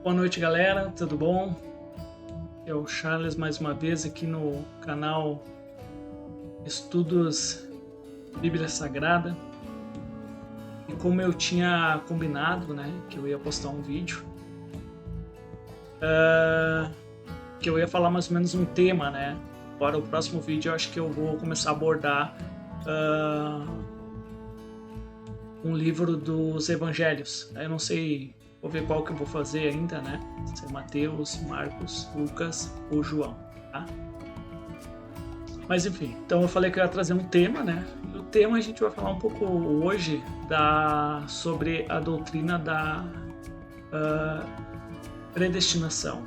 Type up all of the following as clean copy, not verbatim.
Boa noite, galera, tudo bom? É o Charles mais uma vez aqui no canal Estudos Bíblia Sagrada. E como eu tinha combinado, né, que eu ia postar um vídeo, que eu ia falar mais ou menos um tema, né? Para o próximo vídeo eu acho que eu vou começar a abordar um livro dos Evangelhos. Eu não sei, vou ver qual que eu vou fazer ainda, né? Se é Mateus, Marcos, Lucas ou João, tá? Mas enfim, então eu falei que eu ia trazer um tema, né? E o tema a gente vai falar um pouco hoje sobre a doutrina da predestinação,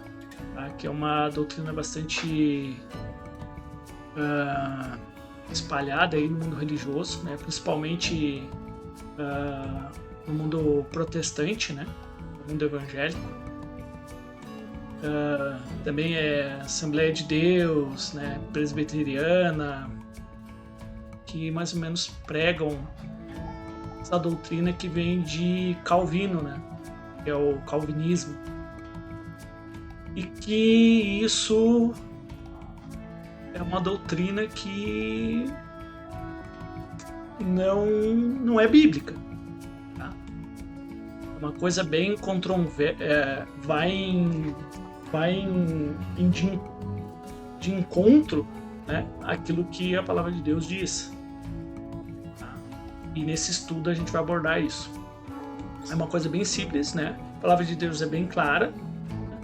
tá? Que é uma doutrina bastante espalhada aí no mundo religioso, né? Principalmente no mundo protestante, né? No mundo evangélico. Também é Assembleia de Deus, né? Presbiteriana, que mais ou menos pregam essa doutrina que vem de Calvino, né? Que é o calvinismo. E que isso é uma doutrina que não é bíblica, tá? É uma coisa bem controversa, vai de encontro, né, aquilo que a palavra de Deus diz, tá? E nesse estudo a gente vai abordar isso. É uma coisa bem simples, né? A palavra de Deus é bem clara, né?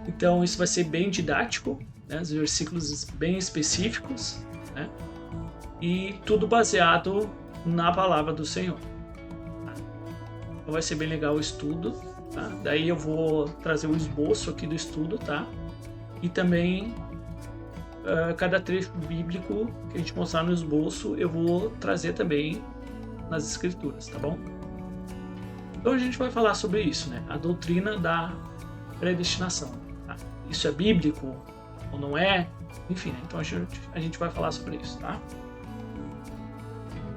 Então isso vai ser bem didático, né? Os versículos bem específicos, né? E tudo baseado na palavra do Senhor. Então vai ser bem legal o estudo, tá? Daí eu vou trazer o esboço aqui do estudo, tá? E também cada trecho bíblico que a gente mostrar no esboço eu vou trazer também nas escrituras, tá bom? Então a gente vai falar sobre isso, né? A doutrina da predestinação, tá? Isso é bíblico ou não é? Enfim, né? Então a gente vai falar sobre isso, tá?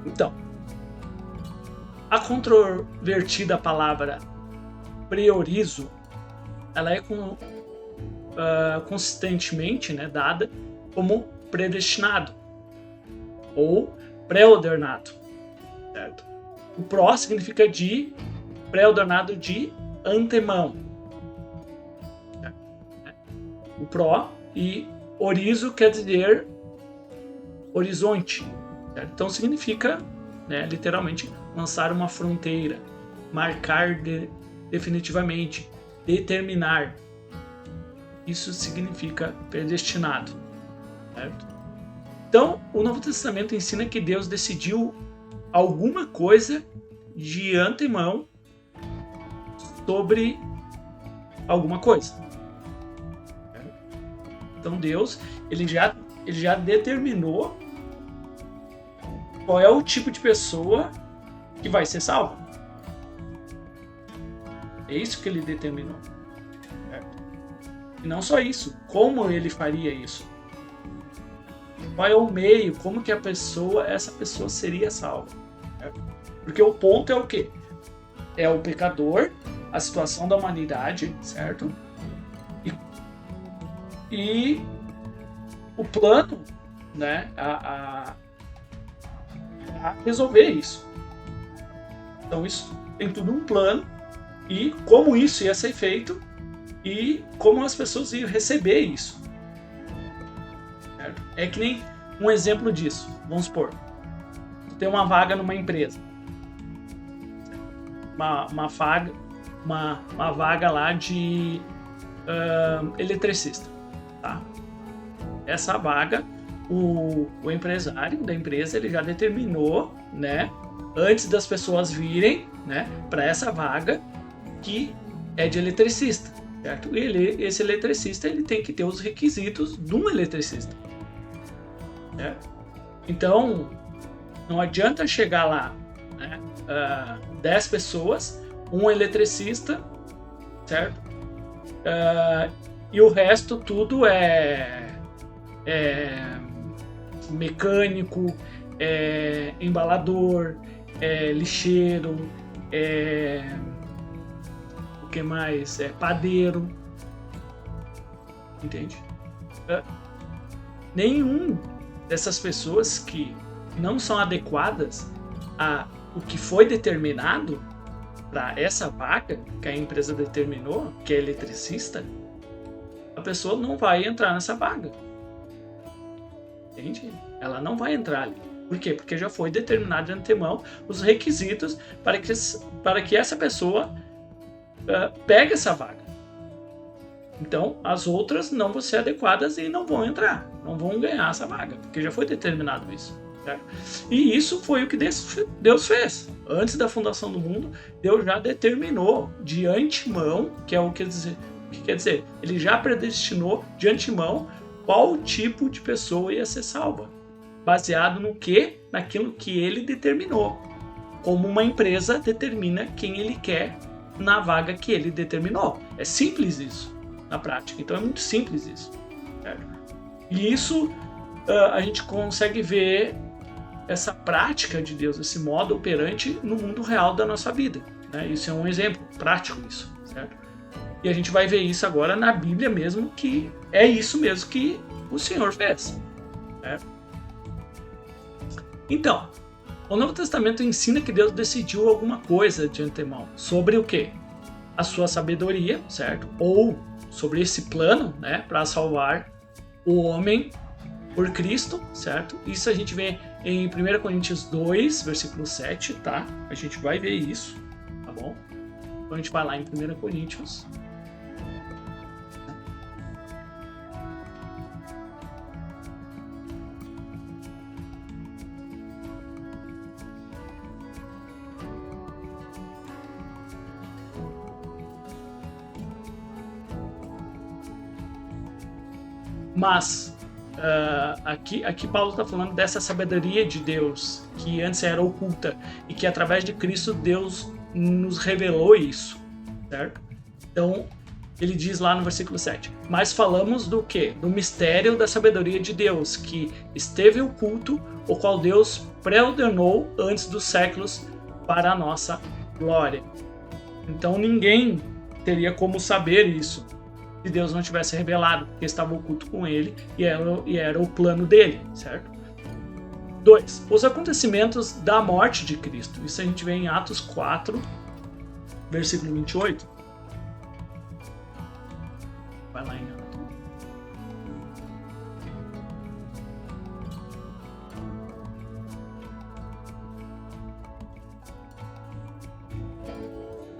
Então, a controvertida palavra priorizo, ela é consistentemente, né, dada como predestinado ou pré-ordenado, certo? O pró significa de pré-ordenado de antemão, certo? O pró, e orizo quer dizer horizonte, certo? Então significa, né, literalmente lançar uma fronteira, marcar definitivamente, determinar. Isso significa predestinado, certo? Então, o Novo Testamento ensina que Deus decidiu alguma coisa de antemão sobre alguma coisa, certo? Então Deus ele já determinou qual é o tipo de pessoa que vai ser salva. É isso que ele determinou, certo? E não só isso, como ele faria isso? Qual é o meio, como que essa pessoa seria salva, certo? Porque o ponto é o quê? É o pecador, a situação da humanidade, certo? E o plano, né, a resolver isso. Então isso tem tudo um plano, e como isso ia ser feito e como as pessoas iam receber isso, certo? É que nem um exemplo disso. Vamos supor, tem uma vaga numa empresa, uma vaga lá de eletricista, tá? Essa vaga, o empresário da empresa ele já determinou, né, antes das pessoas virem, né, para essa vaga, que é de eletricista, certo? Esse eletricista ele tem que ter os requisitos de um eletricista, certo? Então não adianta chegar lá, né, 10 pessoas, um eletricista, certo? E o resto tudo é mecânico, embalador, lixeiro, que mais? Padeiro. Entende? Nenhum dessas pessoas que não são adequadas a o que foi determinado para essa vaga que a empresa determinou, que é eletricista, a pessoa não vai entrar nessa vaga. Entende? Ela não vai entrar ali. Por quê? Porque já foi determinado de antemão os requisitos para que essa pessoa pegue essa vaga. Então, as outras não vão ser adequadas e não vão entrar, não vão ganhar essa vaga, porque já foi determinado isso. Certo? E isso foi o que Deus fez. Antes da fundação do mundo, Deus já determinou de antemão, que é o que quer dizer, ele já predestinou de antemão qual tipo de pessoa ia ser salva. Baseado no quê? Naquilo que ele determinou. Como uma empresa determina quem ele quer na vaga que ele determinou. É simples isso, na prática. Então é muito simples isso. Certo? E isso a gente consegue ver essa prática de Deus, esse modo operante no mundo real da nossa vida. Né? Isso é um exemplo prático isso. Certo? E a gente vai ver isso agora na Bíblia mesmo, que é isso mesmo que o Senhor fez. Certo? Então, o Novo Testamento ensina que Deus decidiu alguma coisa de antemão. Sobre o quê? A sua sabedoria, certo? Ou sobre esse plano, né, para salvar o homem por Cristo, certo? Isso a gente vê em 1 Coríntios 2, versículo 7, tá? A gente vai ver isso, tá bom? Então a gente vai lá em 1 Coríntios. Mas aqui Paulo está falando dessa sabedoria de Deus que antes era oculta e que através de Cristo Deus nos revelou isso, certo? Então ele diz lá no versículo 7: mas falamos do quê? Do mistério da sabedoria de Deus, que esteve oculto, o qual Deus preordenou antes dos séculos para a nossa glória. Então ninguém teria como saber isso se Deus não tivesse revelado, porque estava oculto com ele e era o plano dele, certo? 2. Os acontecimentos da morte de Cristo. Isso a gente vê em Atos 4, versículo 28. Vai lá em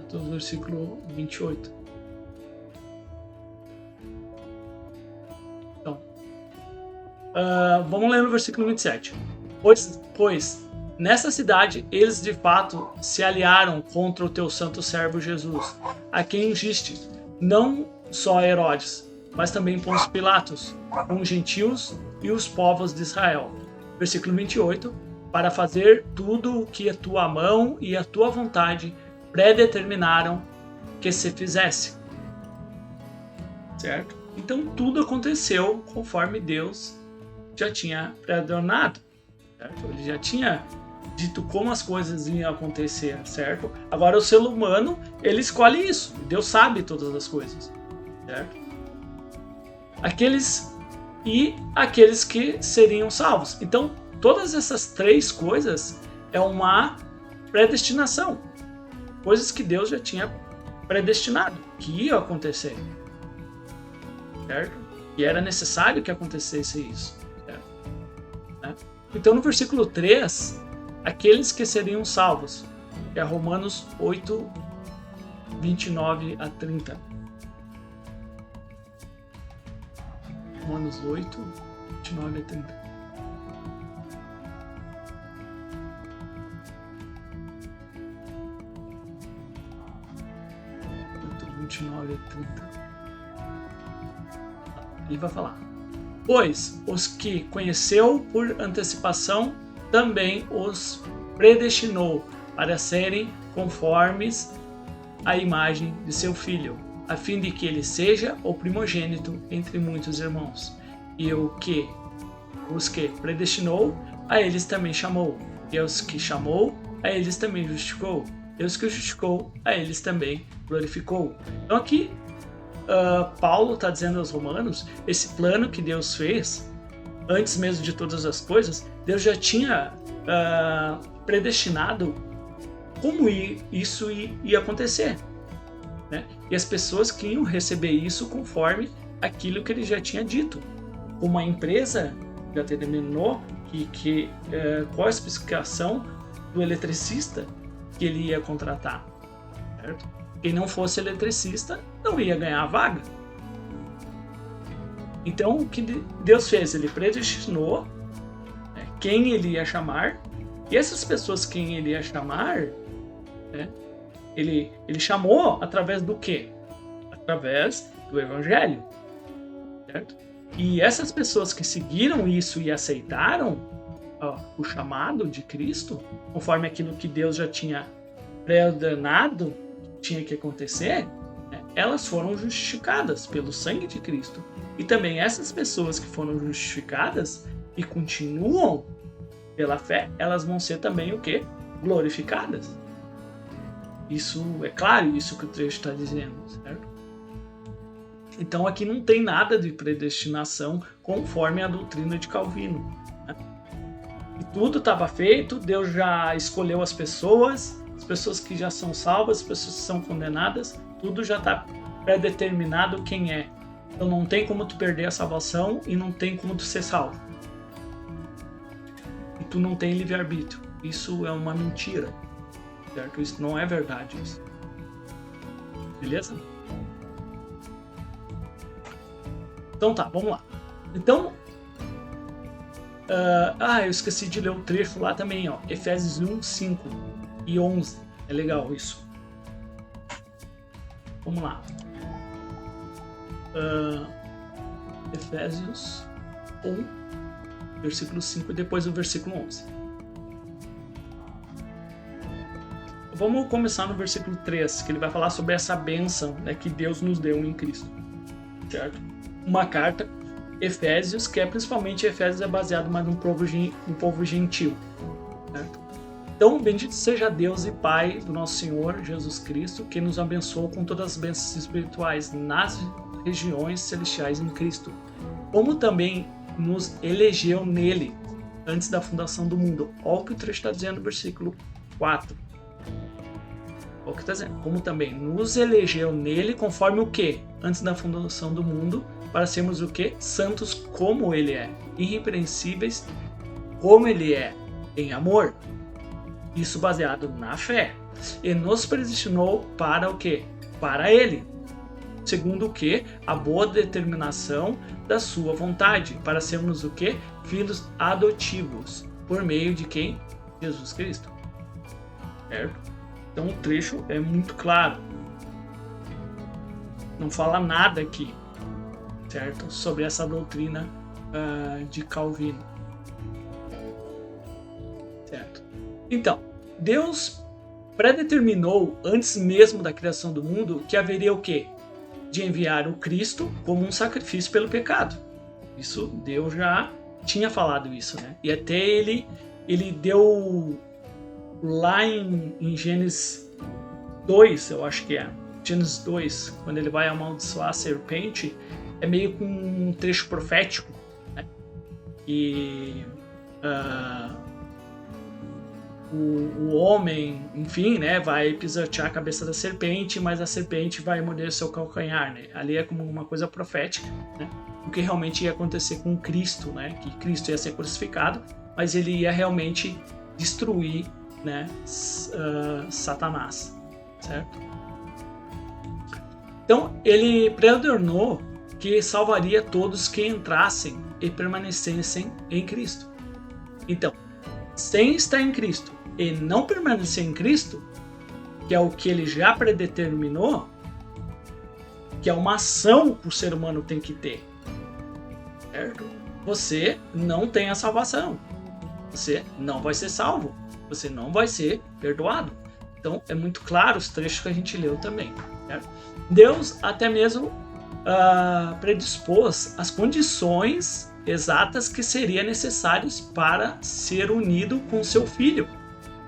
Atos, versículo 28. Vamos ler no versículo 27. Pois nessa cidade eles de fato se aliaram contra o teu santo servo Jesus, a quem ungiste, não só Herodes, mas também Pôncio Pilatos, com os gentios e os povos de Israel. Versículo 28. Para fazer tudo o que a tua mão e a tua vontade predeterminaram que se fizesse. Certo? Então tudo aconteceu conforme Deus já tinha preordenado, certo? Ele já tinha dito como as coisas iam acontecer, certo? Agora o ser humano, ele escolhe isso. Deus sabe todas as coisas, certo? Aqueles que seriam salvos. Então, todas essas três coisas é uma predestinação. Coisas que Deus já tinha predestinado, que iam acontecer, certo? E era necessário que acontecesse isso. Então no versículo 3, aqueles que seriam salvos, que é Romanos 8, 29 a 30. Romanos 8, 29 a 30. 29 a 30. Ele vai falar: pois os que conheceu por antecipação, também os predestinou para serem conformes à imagem de seu Filho, a fim de que ele seja o primogênito entre muitos irmãos. E os que predestinou, a eles também chamou. E os que chamou, a eles também justificou. Deus que o justificou, a eles também glorificou. Então aqui, Paulo está dizendo aos romanos, esse plano que Deus fez, antes mesmo de todas as coisas, Deus já tinha predestinado como isso ia acontecer, né? E as pessoas que iam receber isso conforme aquilo que ele já tinha dito. Uma empresa já determinou qual a especificação do eletricista que ele ia contratar, certo? Quem não fosse eletricista não ia ganhar a vaga. Então o que Deus fez? Ele predestinou, né, quem ele ia chamar, e essas pessoas quem ele ia chamar, né, ele chamou através do quê? Através do Evangelho, certo? E essas pessoas que seguiram isso e aceitaram o chamado de Cristo, conforme aquilo que Deus já tinha preordenado que tinha que acontecer, né, elas foram justificadas pelo sangue de Cristo. E também essas pessoas que foram justificadas e continuam pela fé, elas vão ser também o quê? Glorificadas. Isso é claro, isso que o trecho está dizendo, certo? Então aqui não tem nada de predestinação conforme a doutrina de Calvino, né? E tudo estava feito, Deus já escolheu as pessoas que já são salvas, as pessoas que são condenadas, tudo já está pré-determinado quem é. Então não tem como tu perder a salvação e não tem como tu ser salvo. E tu não tem livre-arbítrio. Isso é uma mentira, certo? Isso não é verdade. Isso. Beleza? Então tá, vamos lá. Então, eu esqueci de ler o trecho lá também, ó. Efésios 1, 5 e 11. É legal isso. Vamos lá. Efésios 1, versículo 5 e depois o versículo 11. Vamos começar no versículo 3, que ele vai falar sobre essa bênção, né, que Deus nos deu em Cristo, certo? Uma carta, Efésios, que principalmente Efésios é baseado mais num povo gentil, certo? Então, bendito seja Deus e Pai do nosso Senhor Jesus Cristo, que nos abençoou com todas as bênçãos espirituais nas regiões celestiais em Cristo, como também nos elegeu nele antes da fundação do mundo. Olha o que o trecho está dizendo no versículo 4. Olha o que está dizendo. Como também nos elegeu nele conforme o quê? Antes da fundação do mundo, para sermos o quê? Santos como ele é, irrepreensíveis como ele é, em amor. Isso baseado na fé. E nos predestinou para o quê? Para ele. Segundo o quê? A boa determinação da sua vontade, para sermos o quê? Filhos adotivos, por meio de quem? Jesus Cristo. Certo? Então o trecho é muito claro. Não fala nada aqui, certo? Sobre essa doutrina de Calvino. Certo? Então, Deus predeterminou, antes mesmo da criação do mundo, que haveria o quê? De enviar o Cristo como um sacrifício pelo pecado. Isso, Deus já tinha falado isso, né? E até ele deu lá em Gênesis 2, eu acho que é. Gênesis 2, quando ele vai amaldiçoar a serpente, é meio com um trecho profético, né? E o homem, enfim, né, vai pisotear a cabeça da serpente, mas a serpente vai morder seu calcanhar, né? Ali é como uma coisa profética, né? O que realmente ia acontecer com Cristo, né? Que Cristo ia ser crucificado, mas ele ia realmente destruir, né, Satanás, certo? Então ele preordenou que salvaria todos que entrassem e permanecessem em Cristo. Então, sem estar em Cristo e não permanecer em Cristo, que é o que ele já predeterminou, que é uma ação que o ser humano tem que ter, certo? Você não tem a salvação, você não vai ser salvo, você não vai ser perdoado. Então é muito claro os trechos que a gente leu também, certo? Deus até mesmo predispôs as condições exatas que seriam necessárias para ser unido com seu filho,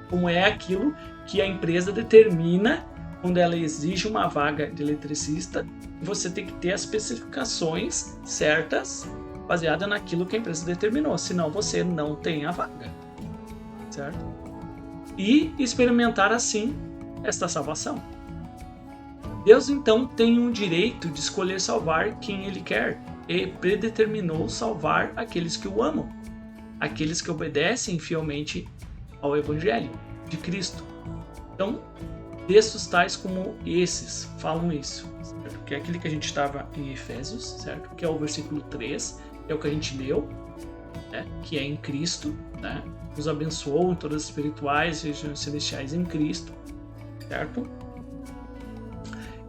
como é aquilo que a empresa determina quando ela exige uma vaga de eletricista, você tem que ter as especificações certas baseada naquilo que a empresa determinou, senão você não tem a vaga, certo? E experimentar assim esta salvação. Deus então tem um direito de escolher salvar quem Ele quer e predeterminou salvar aqueles que o amam, aqueles que obedecem fielmente ao Evangelho de Cristo. Então, textos tais como esses falam isso, certo? Que é aquele que a gente estava em Efésios, certo? Que é o versículo 3, que é o que a gente leu, né? Que é em Cristo, né? Nos abençoou em todas as espirituais e regiões celestiais em Cristo, certo?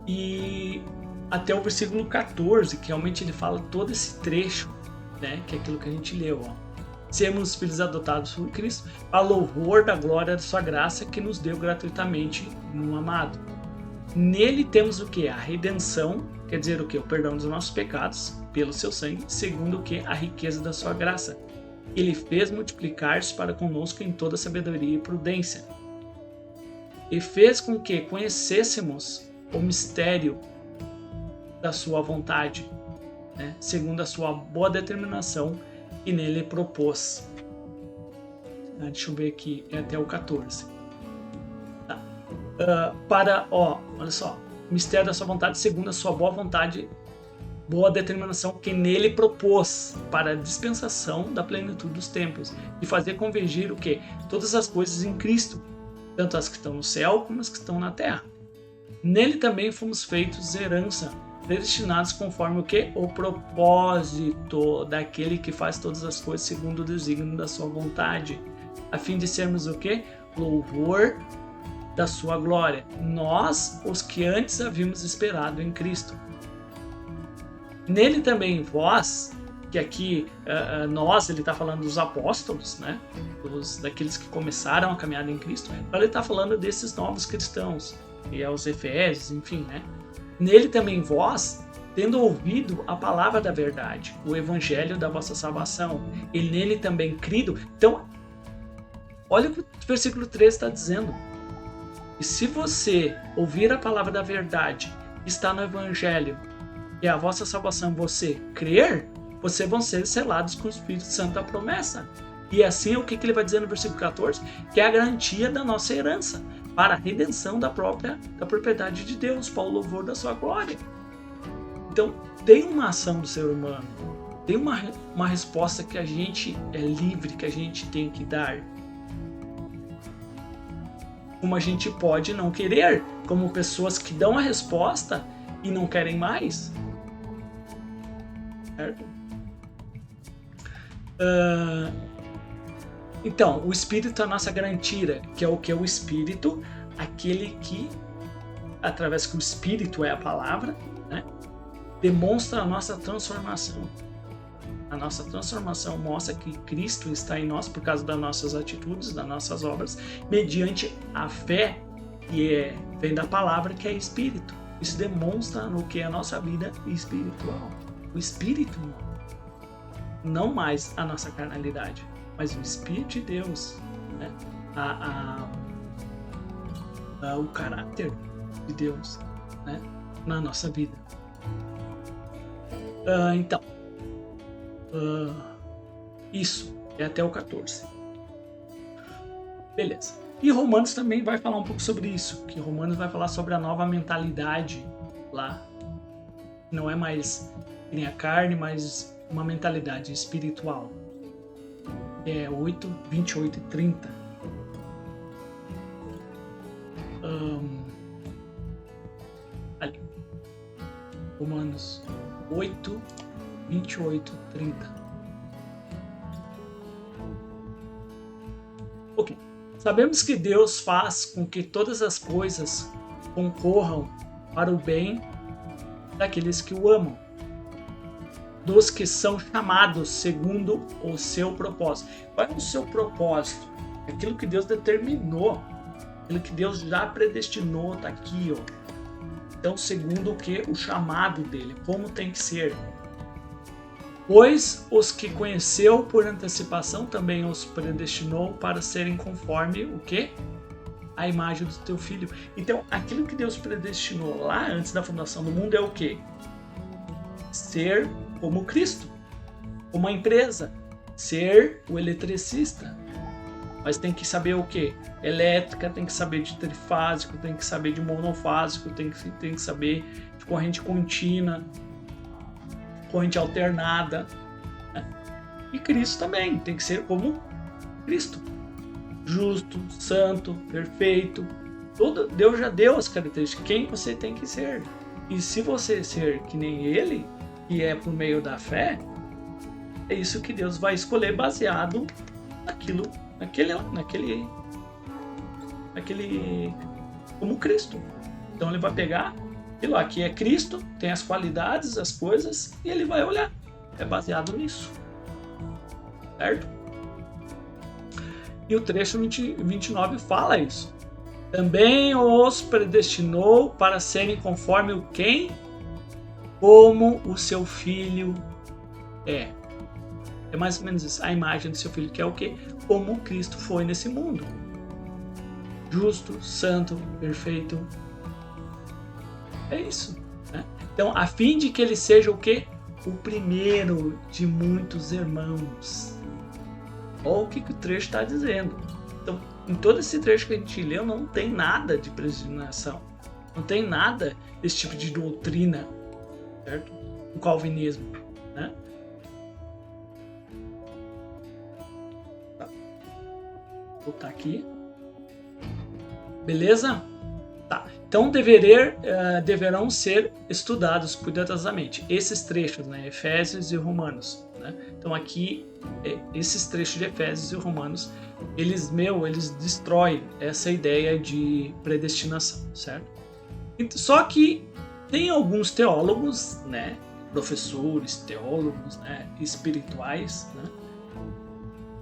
E até o versículo 14, que realmente ele fala todo esse trecho, né? Que é aquilo que a gente leu, ó. Sermos filhos adotados por Cristo, a louvor da glória da sua graça que nos deu gratuitamente no amado. Nele temos o que? A redenção, quer dizer o que? O perdão dos nossos pecados pelo seu sangue, segundo o que? A riqueza da sua graça. Ele fez multiplicar-se para conosco em toda sabedoria e prudência. E fez com que conhecêssemos o mistério da sua vontade, né? Segundo a sua boa determinação, e nele propôs. Deixa eu ver aqui, é até o 14. Tá. Olha só, mistério da sua vontade, segundo a sua boa vontade, boa determinação, que nele propôs para a dispensação da plenitude dos tempos, e fazer convergir o quê? Todas as coisas em Cristo, tanto as que estão no céu como as que estão na terra. Nele também fomos feitos herança, predestinados conforme o que? O propósito daquele que faz todas as coisas segundo o desígnio da sua vontade, a fim de sermos o que? Louvor da sua glória. Nós, os que antes havíamos esperado em Cristo. Nele também vós, que aqui nós, ele está falando dos apóstolos, né? Daqueles que começaram a caminhada em Cristo. Então ele está falando desses novos cristãos, e aos Efésios, enfim, né? Nele também vós, tendo ouvido a palavra da verdade, o evangelho da vossa salvação, e nele também crido. Então, olha o que o versículo 13 está dizendo. E se você ouvir a palavra da verdade, que está no evangelho, e a vossa salvação, você crer, vocês vão ser selados com o Espírito Santo da promessa. E assim, o que ele vai dizer no versículo 14? Que é a garantia da nossa herança, para a redenção da propriedade de Deus, para o louvor da sua glória. Então, tem uma ação do ser humano, tem uma resposta que a gente é livre, que a gente tem que dar. Como a gente pode não querer, como pessoas que dão a resposta e não querem mais. Certo? Então, o Espírito é a nossa garantia, que é o que é o Espírito, aquele que, através que o Espírito é a palavra, né, demonstra a nossa transformação. A nossa transformação mostra que Cristo está em nós por causa das nossas atitudes, das nossas obras, mediante a fé que vem da palavra, que é Espírito. Isso demonstra no que é a nossa vida espiritual. O Espírito, não mais a nossa carnalidade, mas o Espírito de Deus, né? O caráter de Deus, né? Na nossa vida. Então, isso é até o 14. Beleza. E Romanos também vai falar um pouco sobre isso, que Romanos vai falar sobre a nova mentalidade lá. Não é mais nem a carne, mas uma mentalidade espiritual. É 8, 28 e 30. Ali. Romanos 8, 28 e 30. Ok. Sabemos que Deus faz com que todas as coisas concorram para o bem daqueles que o amam, dos que são chamados segundo o seu propósito. Qual é o seu propósito? Aquilo que Deus determinou, aquilo que Deus já predestinou, está aqui, ó. Então, segundo o que? O chamado dele, como tem que ser. Pois os que conheceu por antecipação também os predestinou para serem conforme o quê? a imagem do teu filho. Então, aquilo que Deus predestinou lá antes da fundação do mundo é o quê? Ser como Cristo, uma empresa, ser o eletricista. Mas tem que saber o quê? Elétrica, tem que saber de trifásico, tem que saber de monofásico, tem que saber de corrente contínua, corrente alternada. Né? E Cristo também tem que ser como Cristo. Justo, santo, perfeito. Deus já deu as características. Quem você tem que ser. E se você ser que nem Ele, que é por meio da fé, é isso que Deus vai escolher baseado naquilo, naquele como Cristo. Então Ele vai pegar aquilo aqui é Cristo, tem as qualidades, as coisas, e Ele vai olhar. É baseado nisso. Certo? E o trecho 29 fala isso. Também os predestinou para serem conforme o quem? Como o seu filho é. É mais ou menos isso. A imagem do seu filho, que é o quê? Como Cristo foi nesse mundo. Justo, santo, perfeito. É isso. Né? Então, a fim de que ele seja o quê? O primeiro de muitos irmãos. Olha o que o trecho está dizendo. Então, em todo esse trecho que a gente leu, não tem nada de predestinação. Não tem nada desse tipo de doutrina, certo? O calvinismo, né? Tá. Vou voltar aqui. Beleza? Tá. Então, deverão ser estudados cuidadosamente. Esses trechos, né? Efésios e Romanos. Né? Então, aqui, esses trechos de Efésios e Romanos, eles destroem essa ideia de predestinação, certo? Só que tem alguns teólogos, né, professores, teólogos, né, espirituais, né,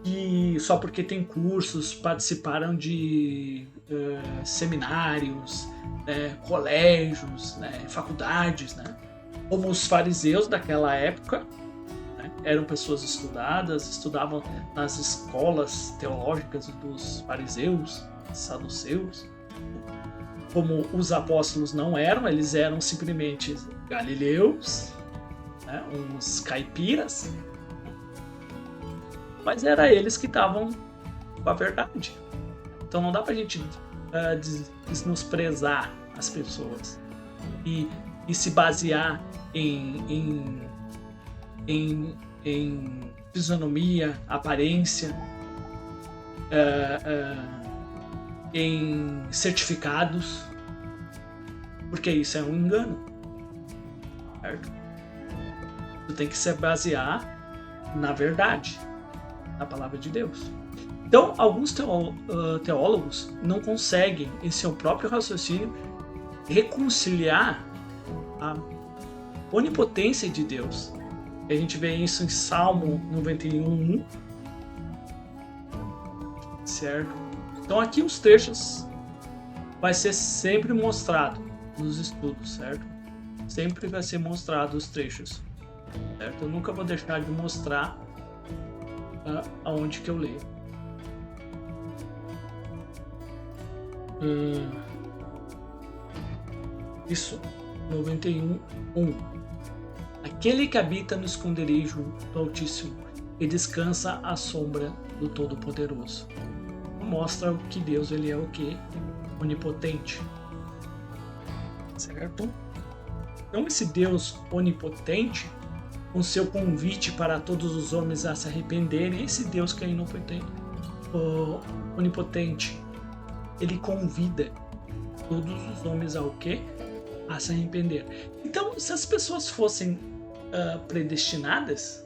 que só porque tem cursos, participaram de seminários, colégios, né, faculdades, né, como os fariseus daquela época, eram pessoas estudadas, estudavam nas escolas teológicas dos fariseus, saduceus. Como os apóstolos não eram, eles eram simplesmente galileus, né, uns caipiras, mas era eles que estavam com a verdade. Então não dá pra gente menosprezar as pessoas e se basear em fisionomia, aparência, em certificados, porque isso é um engano, certo? Tu tem que se basear na verdade, na palavra de Deus. Então, alguns teólogos não conseguem, em seu próprio raciocínio, reconciliar a onipotência de Deus. A gente vê isso em Salmo 91:1, certo? Então aqui os trechos vai ser sempre mostrado nos estudos, certo? Sempre vai ser mostrado os trechos, certo? Eu nunca vou deixar de mostrar aonde que eu leio. Isso, 91:1. Aquele que habita no esconderijo do Altíssimo e descansa à sombra do Todo-Poderoso. Mostra que Deus ele é o quê? Onipotente. Certo? Então esse Deus onipotente, com seu convite para todos os homens a se arrependerem, esse Deus que é onipotente, ele convida todos os homens ao quê? A se arrepender. Então, se as pessoas fossem predestinadas,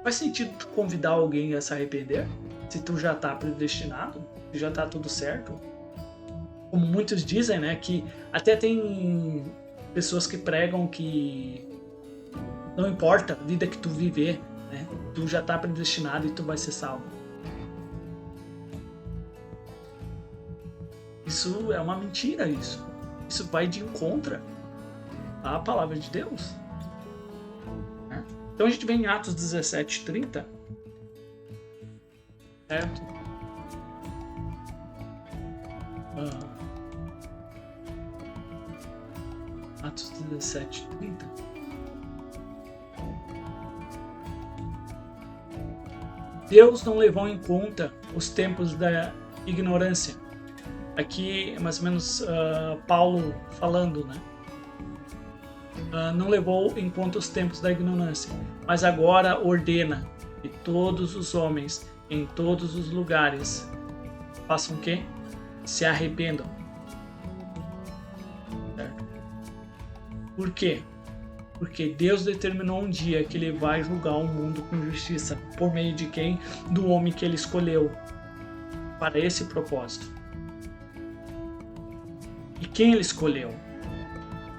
faz sentido tu convidar alguém a se arrepender? Se tu já está predestinado, se já está tudo certo? Como muitos dizem, né, que até tem pessoas que pregam que não importa a vida que tu viver, né, tu já está predestinado e tu vai ser salvo. Isso é uma mentira, isso. Isso vai de encontro à palavra de Deus. Então a gente vê em Atos 17:30, certo? Atos 17:30. Deus não levou em conta os tempos da ignorância. Aqui é mais ou menos Paulo falando, né? Não levou em conta os tempos da ignorância, mas agora ordena que todos os homens em todos os lugares façam o quê? Se arrependam. Certo? Por quê? Porque Deus determinou um dia que ele vai julgar o mundo com justiça. Por meio de quem? Do homem que ele escolheu para esse propósito. E quem ele escolheu?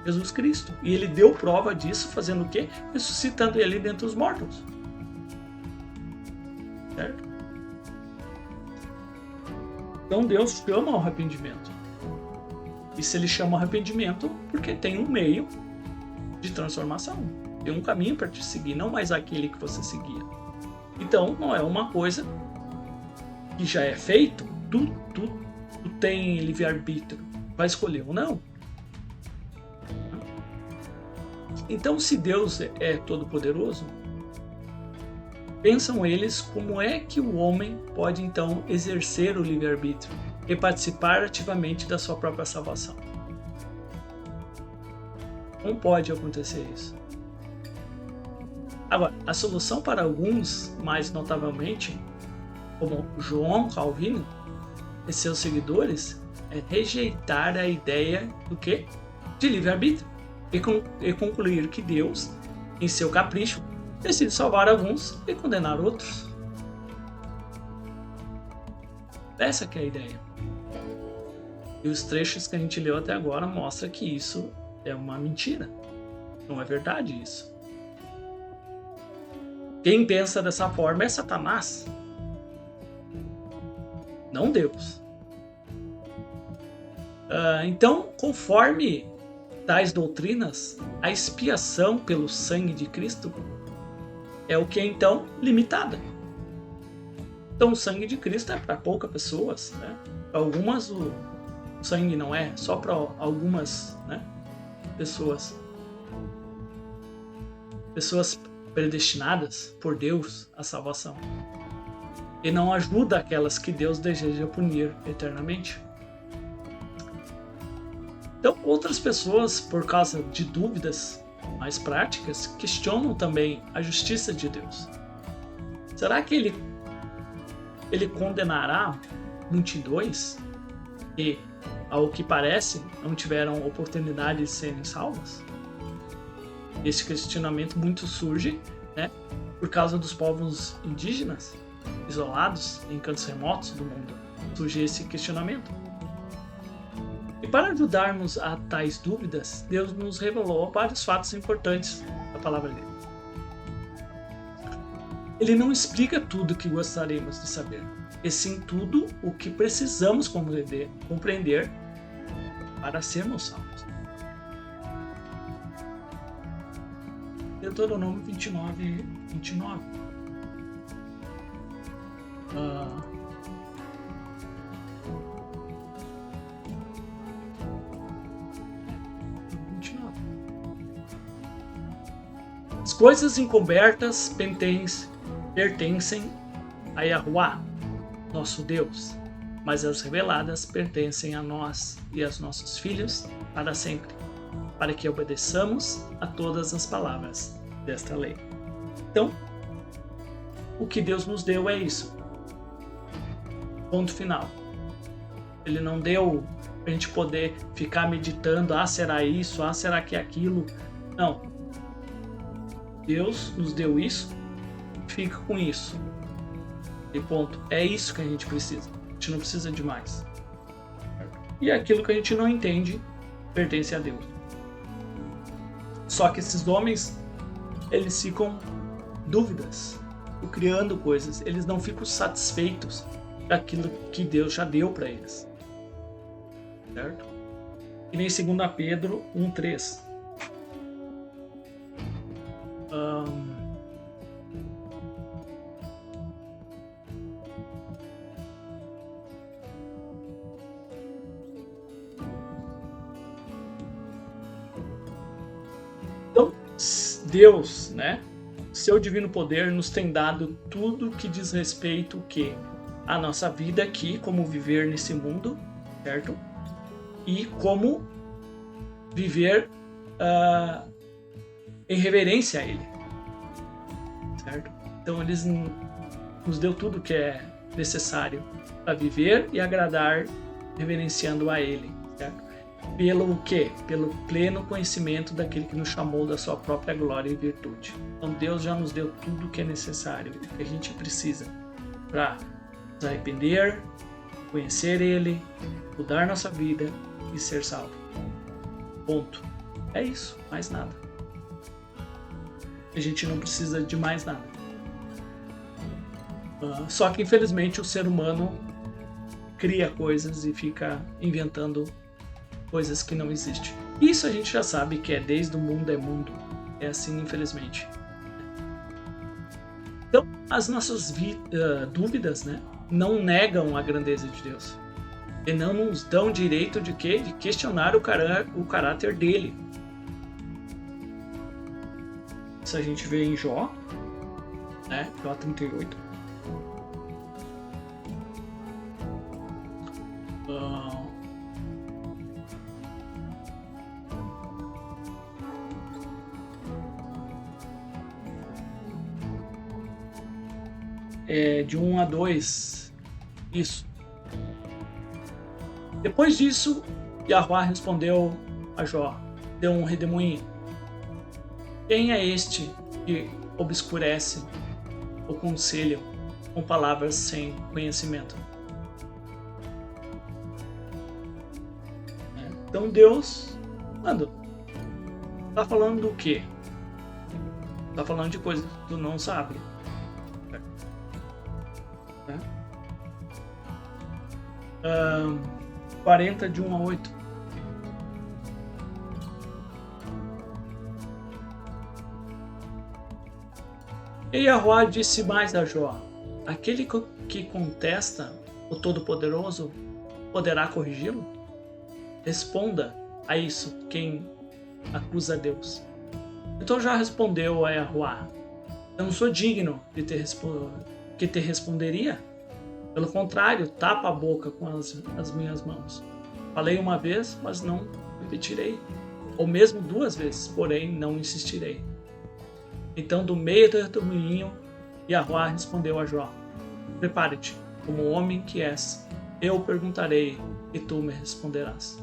Jesus Cristo. E ele deu prova disso fazendo o quê? Ressuscitando ele dentre os mortos. Certo? Então Deus chama ao arrependimento. E se ele chama ao arrependimento, porque tem um meio de transformação. Tem um caminho para te seguir, não mais aquele que você seguia. Então não é uma coisa que já é feito, tu tem livre-arbítrio. Vai escolher ou não. Então, se Deus é todo-poderoso, pensam eles como é que o homem pode então exercer o livre-arbítrio e participar ativamente da sua própria salvação. Não pode acontecer isso. Agora, a solução para alguns, mais notavelmente, como João Calvino e seus seguidores, é rejeitar a ideia do quê? De livre-arbítrio e concluir que Deus, em seu capricho, decide salvar alguns e condenar outros. Essa que é a ideia. E os trechos que a gente leu até agora mostram que isso é uma mentira. Não é verdade isso. Quem pensa dessa forma é Satanás, não Deus. Então, conforme tais doutrinas, a expiação pelo sangue de Cristo é o que é então limitada. Então o sangue de Cristo é para poucas pessoas, né? Para algumas o sangue não é, só para algumas, né, pessoas predestinadas por Deus à salvação. E não ajuda aquelas que Deus deseja punir eternamente. Então, outras pessoas, por causa de dúvidas mais práticas, questionam também a justiça de Deus. Será que ele condenará multidões que, ao que parece, não tiveram oportunidade de serem salvas? Esse questionamento muito surge, né, por causa dos povos indígenas, isolados em cantos remotos do mundo. Surge esse questionamento. E para ajudarmos a tais dúvidas, Deus nos revelou vários fatos importantes da palavra dele. Ele não explica tudo o que gostaríamos de saber, e sim tudo o que precisamos compreender para sermos salvos. Deuteronômio 29:29. As coisas encobertas pertencem a Yahuwá, nosso Deus, mas as reveladas pertencem a nós e aos nossos filhos para sempre, para que obedeçamos a todas as palavras desta lei. Então, o que Deus nos deu é isso. Ponto final. Ele não deu para a gente poder ficar meditando, será isso, será que é aquilo. Não. Deus nos deu isso, fica com isso. E ponto. É isso que a gente precisa. A gente não precisa de mais. E aquilo que a gente não entende pertence a Deus. Só que esses homens, eles ficam dúvidas, criando coisas. Eles não ficam satisfeitos daquilo que Deus já deu para eles. Certo? E nem 2 Pedro 1:3. Deus, né, seu divino poder nos tem dado tudo que diz respeito à nossa vida aqui, como viver nesse mundo, certo? E como viver em reverência a Ele, certo? Então Ele nos deu tudo que é necessário para viver e agradar, reverenciando a Ele, certo? Pelo quê? Pelo pleno conhecimento daquele que nos chamou da sua própria glória e virtude. Então Deus já nos deu tudo o que é necessário, o que a gente precisa para nos arrepender, conhecer Ele, mudar nossa vida e ser salvo. Ponto. É isso, mais nada. A gente não precisa de mais nada. Só que infelizmente o ser humano cria coisas e fica inventando coisas que não existem. Isso a gente já sabe que é desde o mundo é mundo. É assim, infelizmente. Então, as nossas dúvidas, né, não negam a grandeza de Deus. E não nos dão direito de quê? De questionar o caráter dele. Isso a gente vê em Jó, né, Jó 38. De 1 a 2. Isso. Depois disso, Yahuwá respondeu a Jó, deu um redemoinho. Quem é este que obscurece o conselho com palavras sem conhecimento? Então Deus, mano, tá falando do quê? Tá falando de coisas que tu não sabe. 40 de 1 a 8. E Yahuwá disse mais a Jó: aquele que contesta o Todo-Poderoso poderá corrigi-lo? Responda a isso quem acusa a Deus. Então já respondeu a Yahuwá: eu não sou digno de que te responderia. Pelo contrário, tapa a boca com as minhas mãos. Falei uma vez, mas não repetirei. Ou mesmo 2 vezes, porém não insistirei. Então, do meio do redemoinho, Yahuwá respondeu a Jó: prepare-te, como homem que és. Eu perguntarei e tu me responderás.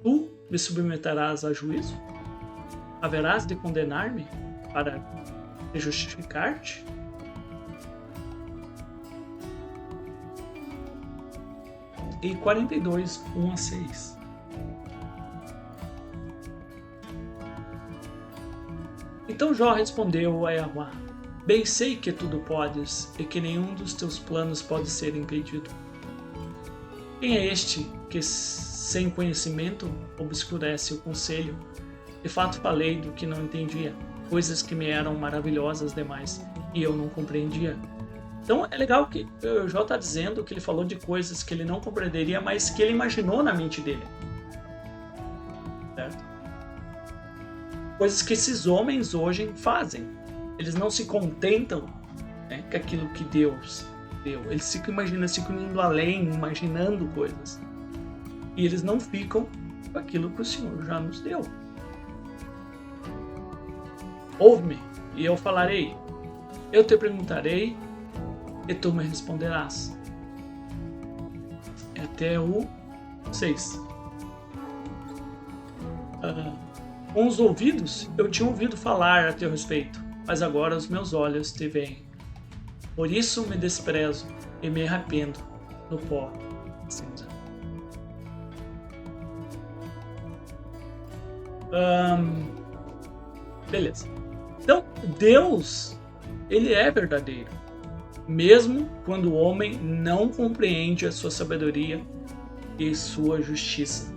Tu me submeterás a juízo? Haverás de condenar-me para te justificar-te? E 42, 1 a 6. Então Jó respondeu a Yahuwá: bem sei que tudo podes e que nenhum dos teus planos pode ser impedido. Quem é este que sem conhecimento obscurece o conselho? De fato falei do que não entendia, coisas que me eram maravilhosas demais e eu não compreendia. Então é legal que o Jó está dizendo que ele falou de coisas que ele não compreenderia, mas que ele imaginou na mente dele. Certo? Coisas que esses homens hoje fazem. Eles não se contentam, né, com aquilo que Deus deu. Eles ficam indo além, imaginando coisas. E eles não ficam com aquilo que o Senhor já nos deu. Ouve-me e eu falarei. Eu te perguntarei e tu me responderás. Até o 6. Com os ouvidos eu tinha ouvido falar a teu respeito, mas agora os meus olhos te veem. Por isso me desprezo e me arrependo no pó cinza. Beleza. Então, Deus, ele é verdadeiro, mesmo quando o homem não compreende a sua sabedoria e sua justiça.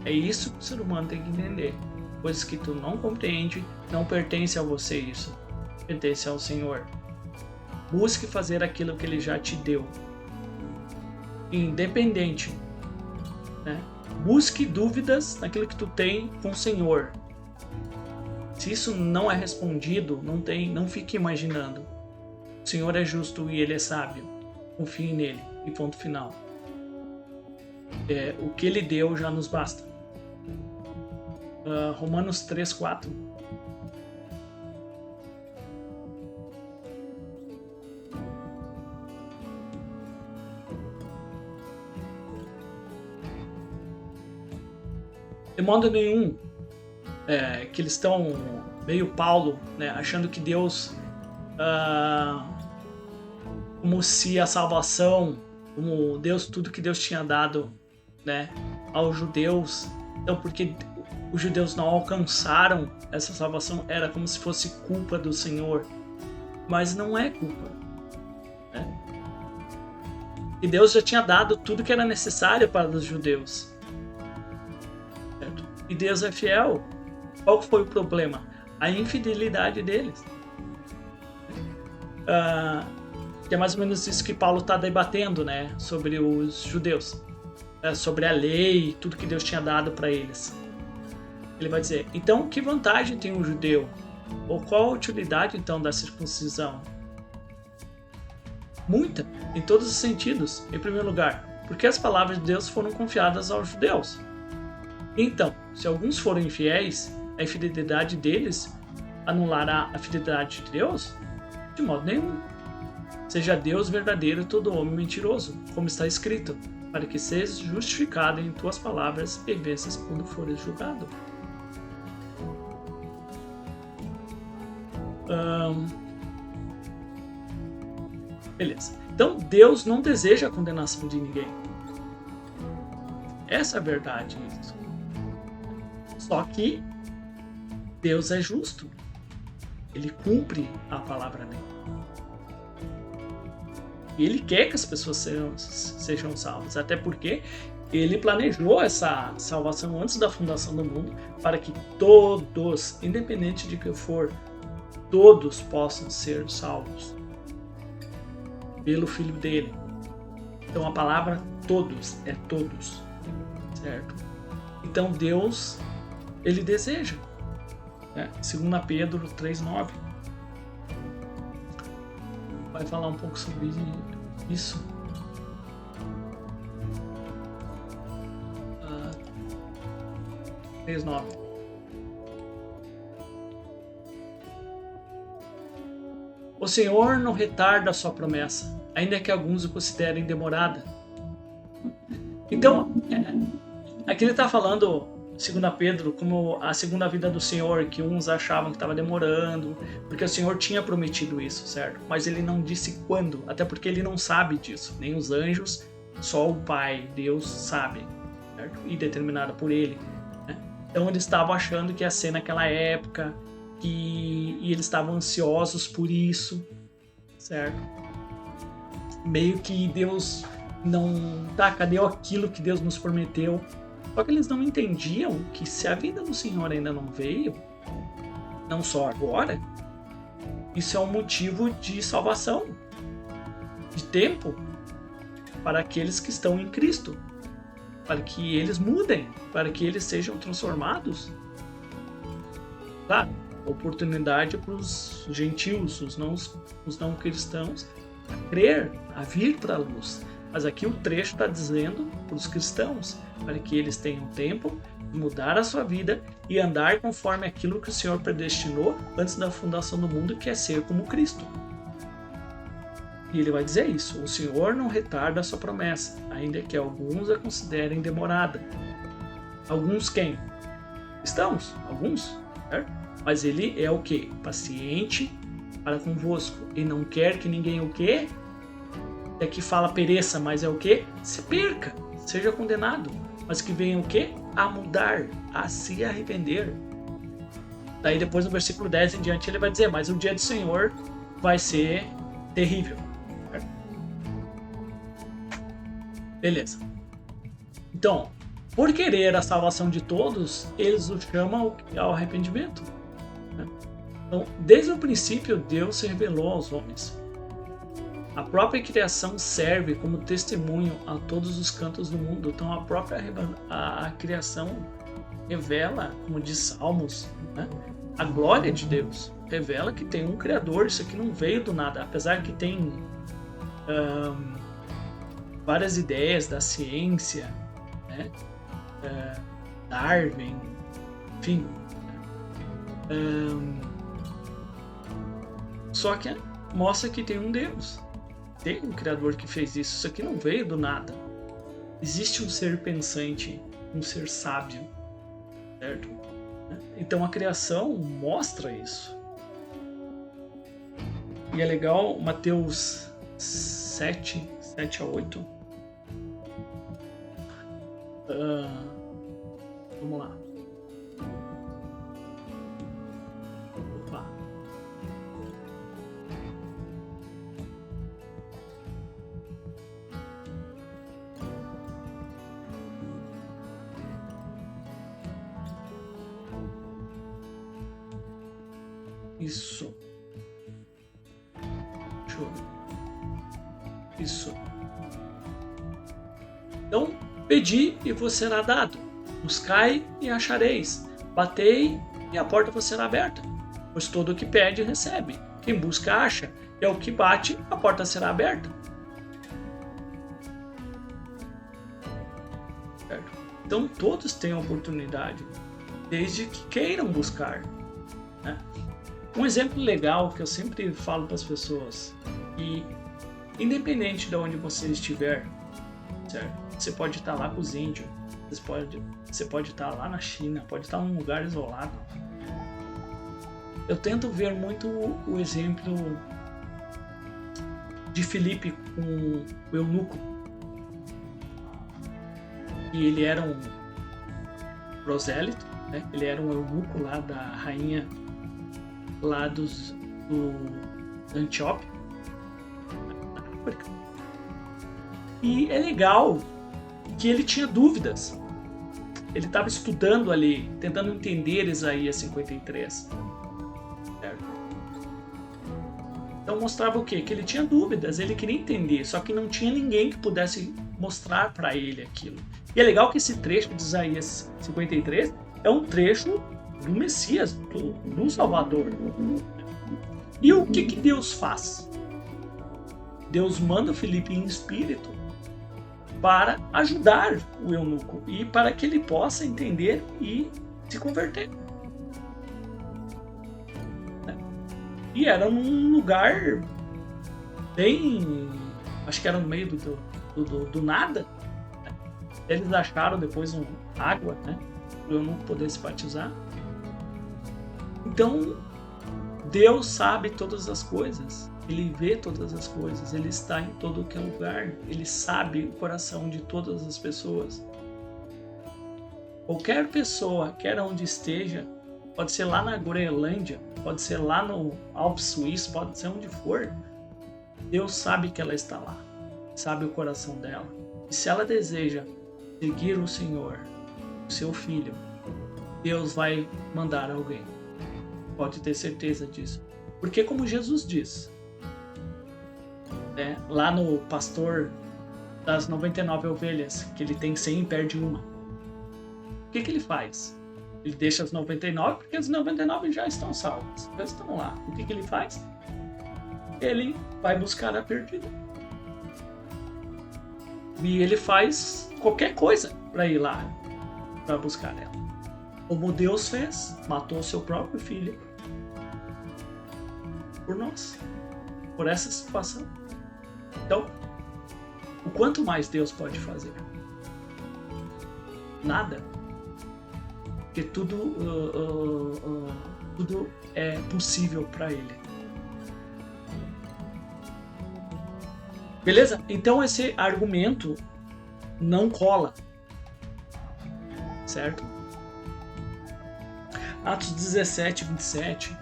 É isso que o ser humano tem que entender. Coisas que tu não compreende não pertence a você, isso pertence ao Senhor. Busque fazer aquilo que Ele já te deu, independente, né? Busque dúvidas naquilo que tu tem com o Senhor. Se isso não é respondido, não fique imaginando. O Senhor é justo e Ele é sábio. Confie nele. E ponto final. O que Ele deu já nos basta. Romanos 3:4. De modo nenhum que eles estão meio Paulo, né, achando que Deus, como se a salvação, como Deus, tudo que Deus tinha dado, né, aos judeus, então porque os judeus não alcançaram essa salvação, era como se fosse culpa do Senhor, mas não é culpa, né? E Deus já tinha dado tudo que era necessário para os judeus, certo? E Deus é fiel. Qual foi o problema? A infidelidade deles. Que é mais ou menos isso que Paulo está debatendo, né? Sobre os judeus. Sobre a lei, tudo que Deus tinha dado para eles. Ele vai dizer, então que vantagem tem um judeu? Ou qual a utilidade então da circuncisão? Muita, em todos os sentidos. Em primeiro lugar, porque as palavras de Deus foram confiadas aos judeus. Então, se alguns forem infiéis, a infidelidade deles anulará a fidelidade de Deus? De modo nenhum. Seja Deus verdadeiro e todo homem mentiroso, como está escrito, para que sejas justificado em tuas palavras e venças quando fores julgado. Beleza. Então, Deus não deseja a condenação de ninguém. Essa é a verdade. Só que Deus é justo. Ele cumpre a palavra dele. E Ele quer que as pessoas sejam salvas. Até porque Ele planejou essa salvação antes da fundação do mundo para que todos, independente de que for, todos possam ser salvos pelo Filho dele. Então a palavra todos é todos, certo? Então Deus, Ele deseja, né? 2 Pedro 3:9 vai falar um pouco sobre isso. Uh, 3:9. O Senhor não retarda a sua promessa, ainda que alguns o considerem demorada. Então, aqui ele está falando, 2 Pedro, como a segunda vinda do Senhor, que uns achavam que estava demorando, porque o Senhor tinha prometido isso, certo? Mas ele não disse quando, até porque ele não sabe disso, nem os anjos, só o Pai, Deus, sabe, certo? E determinado por ele, né? Então eles estavam achando que ia ser naquela época, e eles estavam ansiosos por isso, certo? Meio que Deus não... cadê aquilo que Deus nos prometeu? Só que eles não entendiam que se a vida do Senhor ainda não veio, não só agora, isso é um motivo de salvação, de tempo, para aqueles que estão em Cristo, para que eles mudem, para que eles sejam transformados. Claro, oportunidade para os gentios, os não cristãos, a crer, a vir para a luz. Mas aqui o trecho está dizendo para os cristãos, para que eles tenham tempo de mudar a sua vida e andar conforme aquilo que o Senhor predestinou antes da fundação do mundo, que é ser como Cristo. E ele vai dizer isso, o Senhor não retarda a sua promessa, ainda que alguns a considerem demorada. Alguns quem? Cristãos, alguns, certo? Mas ele é o quê? Paciente para convosco. E não quer que ninguém o quê? É que fala pereça, mas é o quê? Se perca, seja condenado. Mas que venha o quê? A mudar, a se arrepender. Daí depois no versículo 10 em diante ele vai dizer, mas o dia do Senhor vai ser terrível. Beleza. Então, por querer a salvação de todos, eles o chamam ao arrependimento. Então, desde o princípio, Deus se revelou aos homens. A própria criação serve como testemunho a todos os cantos do mundo. Então, a própria a criação revela, como diz Salmos, né? a glória de Deus. Revela que tem um Criador, isso aqui não veio do nada. Apesar que tem várias ideias da ciência, né? Darwin, enfim. Só que mostra que tem um Deus. Tem um Criador que fez isso. Isso aqui não veio do nada. Existe um ser pensante, um ser sábio, certo? Então a criação mostra isso. E é legal, Mateus 7 a 8. Vamos lá. Opa. Isso. Show. Isso. Então, pedi e vos será dado. Buscai e achareis. Batei e a porta vos será aberta. Pois todo o que pede, recebe. Quem busca, acha. E ao que bate, a porta será aberta. Certo? Então, todos têm a oportunidade, desde que queiram buscar, né? Um exemplo legal que eu sempre falo para as pessoas, e independente de onde você estiver, certo? Você pode estar lá com os índios, você pode estar lá na China, pode estar num lugar isolado. Eu tento ver muito o exemplo de Filipe com o eunuco. E ele era um prosélito, né? Ele era um eunuco lá da rainha lá do Antíope, da África. E é legal que ele tinha dúvidas. Ele estava estudando ali, tentando entender Isaías 53. Certo? Então mostrava o quê? Que ele tinha dúvidas, ele queria entender, só que não tinha ninguém que pudesse mostrar para ele aquilo. E é legal que esse trecho de Isaías 53 é um trecho do Messias, do Salvador. E o que Deus faz? Deus manda Filipe em espírito para ajudar o eunuco e para que ele possa entender e se converter. E era num lugar bem, acho que era no meio do nada. Eles acharam depois água, né, para o eunuco poder se batizar. Então, Deus sabe todas as coisas, Ele vê todas as coisas, Ele está em todo que é lugar, Ele sabe o coração de todas as pessoas. Qualquer pessoa, quer onde esteja, pode ser lá na Groenlândia, pode ser lá no Alpes Suíço, pode ser onde for, Deus sabe que ela está lá, sabe o coração dela. E se ela deseja seguir o Senhor, o seu Filho, Deus vai mandar alguém. Pode ter certeza disso. Porque como Jesus diz, né, lá no pastor das 99 ovelhas, que ele tem 100 e perde uma. O que ele faz? Ele deixa as 99 porque as 99 já estão salvas, já estão lá. O que ele faz? Ele vai buscar a perdida. E ele faz qualquer coisa para ir lá, para buscar ela. Como Deus fez, matou seu próprio filho por nós, por essa situação. Então, o quanto mais Deus pode fazer? Nada. Porque tudo é possível para Ele. Beleza? Então esse argumento não cola. Certo? Atos 17, 27.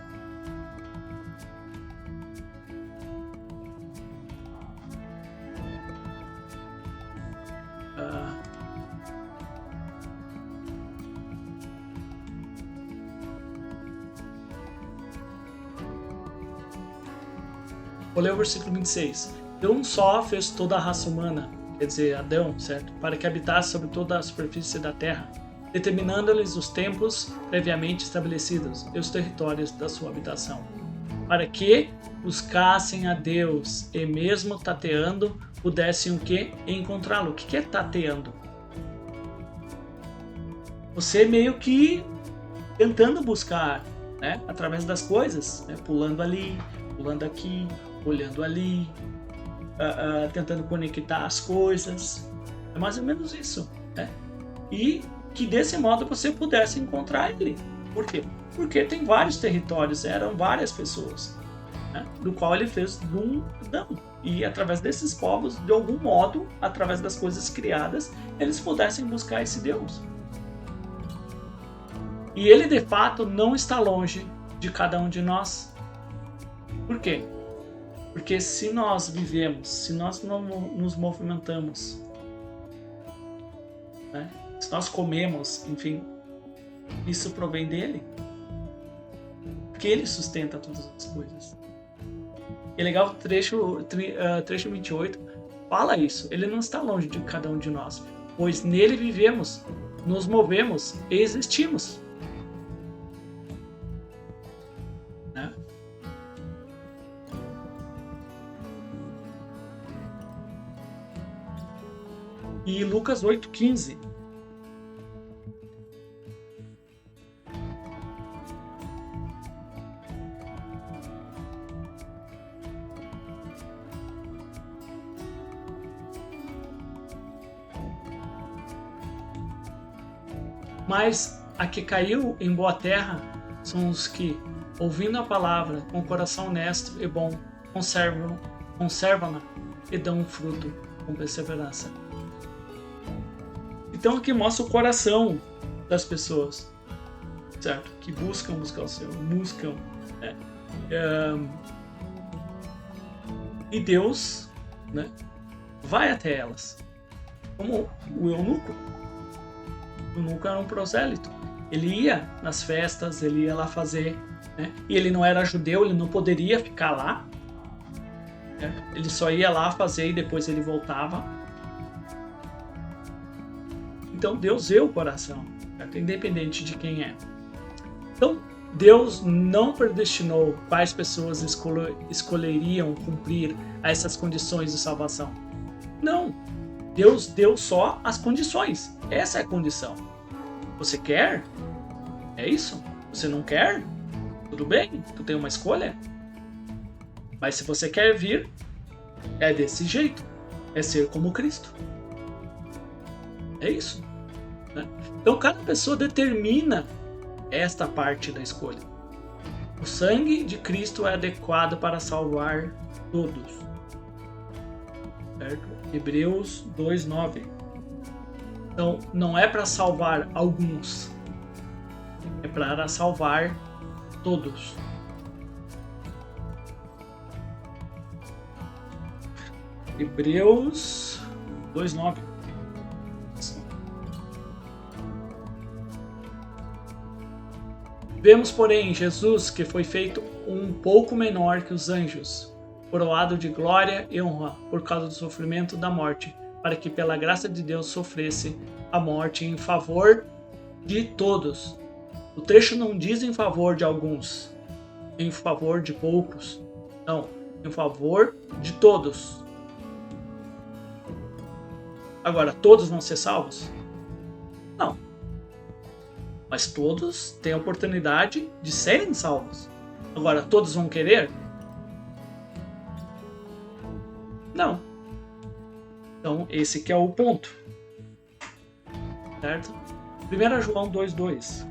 Vou ler o versículo 26. De um só fez toda a raça humana, quer dizer, Adão, certo? Para que habitasse sobre toda a superfície da terra. determinando-lhes os tempos previamente estabelecidos e os territórios da sua habitação, para que buscassem a Deus e mesmo tateando, pudessem o quê? Encontrá-lo. O que é tateando? Você meio que tentando buscar, né? Através das coisas, né? Pulando ali, pulando aqui, olhando ali, tentando conectar as coisas. É mais ou menos isso, né? E que desse modo você pudesse encontrar ele. Por quê? Porque tem vários territórios, eram várias pessoas, né? Do qual ele fez um não. E através desses povos, de algum modo, através das coisas criadas, eles pudessem buscar esse Deus. E ele de fato não está longe de cada um de nós. Por quê? Porque se nós vivemos, se nós não nos movimentamos, né? Se nós comemos, enfim, isso provém dele. Porque ele sustenta todas as coisas. E é legal o trecho 28 fala isso. Ele não está longe de cada um de nós, pois nele vivemos, nos movemos e existimos. Né? E Lucas 8,15. Mas a que caiu em boa terra são os que, ouvindo a palavra com coração honesto e bom, conservam-na e dão um fruto com perseverança. Então aqui mostra o coração das pessoas, certo? Que buscam o Senhor, né? E Deus, né, vai até elas, como o eunuco. O eunuco era um prosélito. Ele ia nas festas, ele ia lá fazer, né? E ele não era judeu, ele não poderia ficar lá, né? Ele só ia lá fazer e depois ele voltava. Então Deus vê o coração, certo? Independente de quem é. Então Deus não predestinou quais pessoas escolheriam cumprir essas condições de salvação. Não. Deus deu só as condições. Essa é a condição. Você quer? É isso. Você não quer? Tudo bem, tu tem uma escolha. Mas se você quer vir, é desse jeito. É ser como Cristo. É isso. Né? Então cada pessoa determina esta parte da escolha. O sangue de Cristo é adequado para salvar todos. Certo? Hebreus 2,9. Então, não é para salvar alguns, é para salvar todos. Hebreus 2,9. Vemos, porém, Jesus, que foi feito um pouco menor que os anjos, coroado de glória e honra por causa do sofrimento da morte, para que pela graça de Deus sofresse a morte em favor de todos. O trecho não diz em favor de alguns, em favor de poucos. Não, em favor de todos. Agora, todos vão ser salvos? Não. Mas todos têm a oportunidade de serem salvos. Agora, todos vão querer? Não. Então, esse que é o ponto. Certo? 1 João 2,2.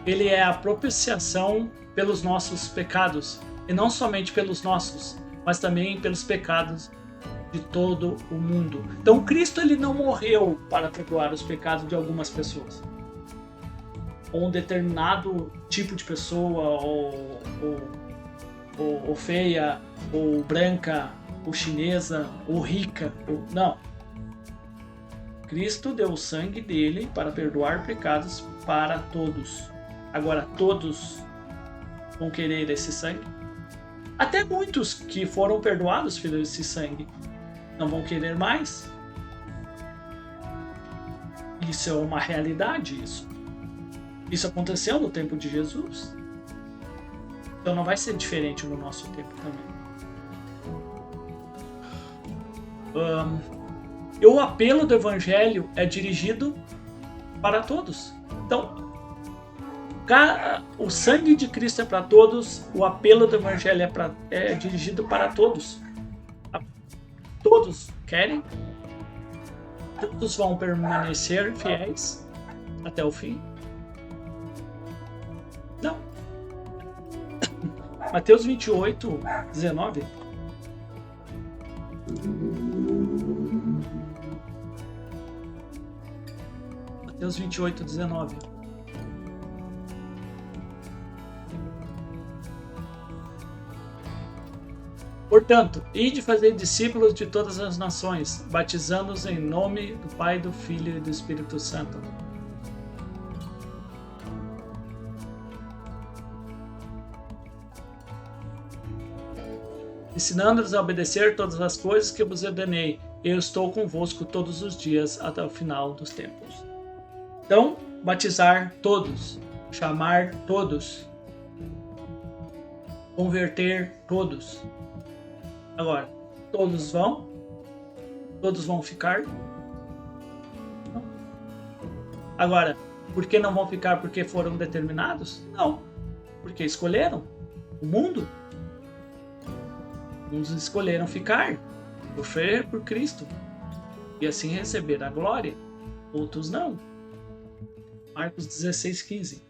Ele é a propiciação pelos nossos pecados, e não somente pelos nossos, mas também pelos pecados de todo o mundo. Então Cristo ele não morreu para perdoar os pecados de algumas pessoas, ou um determinado tipo de pessoa, ou feia, ou branca, ou chinesa, ou rica, não. Cristo deu o sangue dele para perdoar pecados para todos. Agora todos vão querer esse sangue? Até muitos que foram perdoados por esse sangue não vão querer mais. Isso é uma realidade, isso aconteceu no tempo de Jesus. Então não vai ser diferente no nosso tempo também. O apelo do Evangelho é dirigido para todos. Então, o sangue de Cristo é para todos, o apelo do Evangelho é dirigido para todos. Todos querem, todos vão permanecer fiéis até o fim. Não. Mateus 28, 19. Mateus 28, 19. Portanto, ide fazer discípulos de todas as nações, batizando-os em nome do Pai, do Filho e do Espírito Santo. Ensinando-os a obedecer todas as coisas que eu vos ordenei. Eu estou convosco todos os dias até o final dos tempos. Então, batizar todos, chamar todos, converter todos. Agora, todos vão? Todos vão ficar? Não. Agora, por que não vão ficar? Porque foram determinados? Não. Porque escolheram o mundo. Uns escolheram ficar, sofrer por Cristo e assim receber a glória. Outros não. Marcos 16, 15.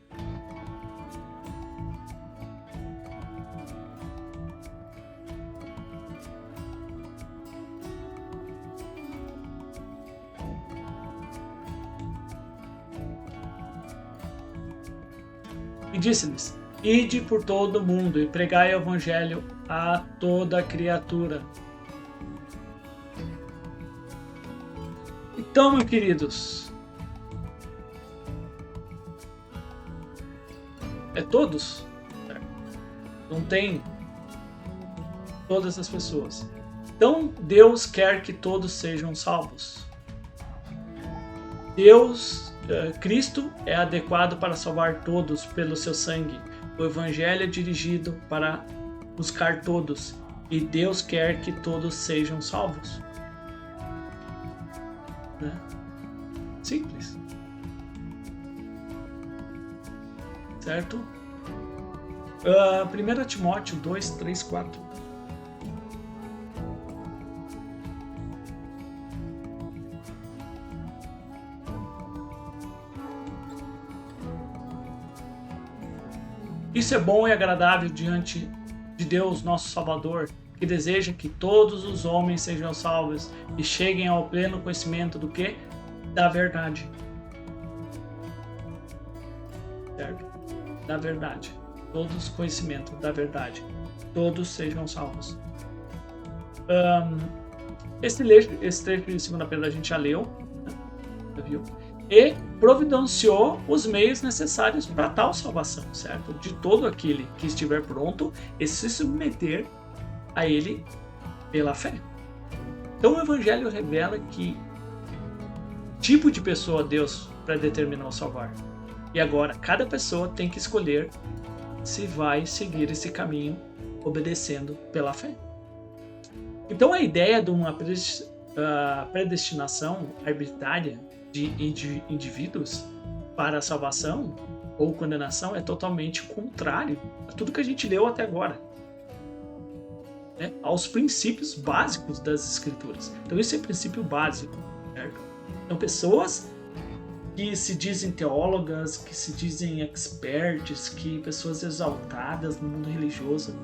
E disse-lhes: ide por todo o mundo e pregai o evangelho a toda criatura. Então, meus queridos, é todos? Não tem todas as pessoas. Então, Deus quer que todos sejam salvos. Cristo é adequado para salvar todos pelo seu sangue. O Evangelho é dirigido para buscar todos. E Deus quer que todos sejam salvos. Né? Simples. Certo? 1 Timóteo 2, 3, 4. Isso é bom e agradável diante de Deus, nosso Salvador, que deseja que todos os homens sejam salvos e cheguem ao pleno conhecimento do que? Da verdade. Certo? Da verdade. Todos conhecimento da verdade. Todos sejam salvos. Esse trecho de 2 Pedro a gente já leu, né? Viu? E providenciou os meios necessários para tal salvação, certo? De todo aquele que estiver pronto e se submeter a ele pela fé. Então o Evangelho revela que tipo de pessoa Deus predeterminou salvar. E agora cada pessoa tem que escolher se vai seguir esse caminho obedecendo pela fé. Então a ideia de uma predestinação arbitrária de indivíduos para a salvação ou condenação é totalmente contrário a tudo que a gente leu até agora, né? Aos princípios básicos das Escrituras. Então isso é princípio básico, certo? Então pessoas que se dizem teólogas, que se dizem experts, que pessoas exaltadas no mundo religioso,